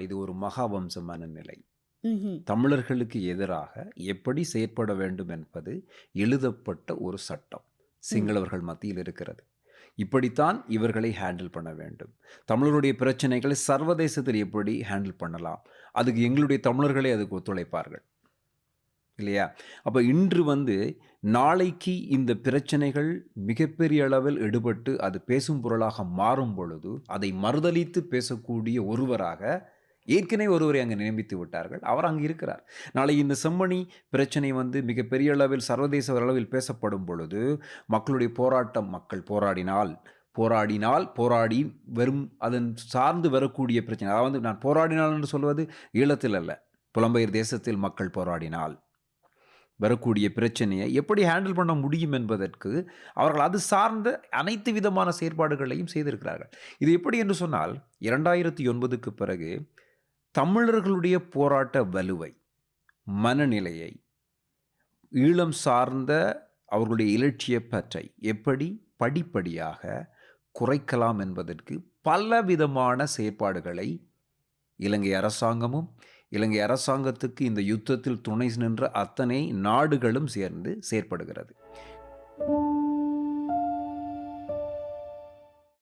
இது ஒரு மகாவம்ச மனநிலை. ம்ஹ்ம். தமிழர்களுக்கு எதிராக எப்படி செயற்பட வேண்டும் என்பது எழுதப்பட்ட ஒரு சட்டம். ம். சிங்களவர்கள் மத்தியில் இருக்கிறது. இப்படித்தான் இவர்களை ஹேண்டில் பண்ண வேண்டும். தமிழருடைய பிரச்சனைகளை சர்வதேசத்தில் எப்படி ஹேண்டில் பண்ணலாம்? அதுக்கு எங்களுடைய தமிழர்களே அதுக்கு ஒத்துழைப்பார்கள். இல்லையா? அப்ப இன்று நாளைக்கு இந்த பிரச்சனைகள் மிகப்பெரிய அளவில் எடுபட்டு அது பேசும் பொருளாக மாறும் பொழுது, அதை மறுதலித்து பேசக்கூடிய ஒருவராக ஏற்கனவே ஒருவரை அங்கு நியமித்து விட்டார்கள். அவர் அங்கு இருக்கிறார். நாளை இந்த செம்மணி பிரச்சனை மிகப்பெரிய அளவில் சர்வதேச அளவில் பேசப்படும் பொழுது, மக்களுடைய போராட்டம் மக்கள் போராடினால் போராடி வெறும் அதன் சார்ந்து வரக்கூடிய பிரச்சனை. அதாவது நான் போராடினால் என்று சொல்வது ஈழத்தில் அல்ல. புலம்பெயர் தேசத்தில் மக்கள் போராடினால் வரக்கூடிய பிரச்சனையை எப்படி ஹேண்டில் பண்ண முடியும் என்பதற்கு அவர்கள் அது சார்ந்த அனைத்து விதமான செயற்பாடுகளையும் செய்திருக்கிறார்கள். இது எப்படி என்று சொன்னால் 2009க்கு பிறகு தமிழர்களுடைய போராட்ட வலுவை, மனநிலையை, ஈழம் சார்ந்த அவர்களுடைய இலட்சிய பற்றை எப்படி படிப்படியாக குறைக்கலாம் என்பதற்கு பலவிதமான செயற்பாடுகளை இலங்கை அரசாங்கமும், இலங்கை அரசாங்கத்துக்கு இந்த யுத்தத்தில் துணை நின்ற அத்தனை நாடுகளும் சேர்ந்து செயற்படுகிறது.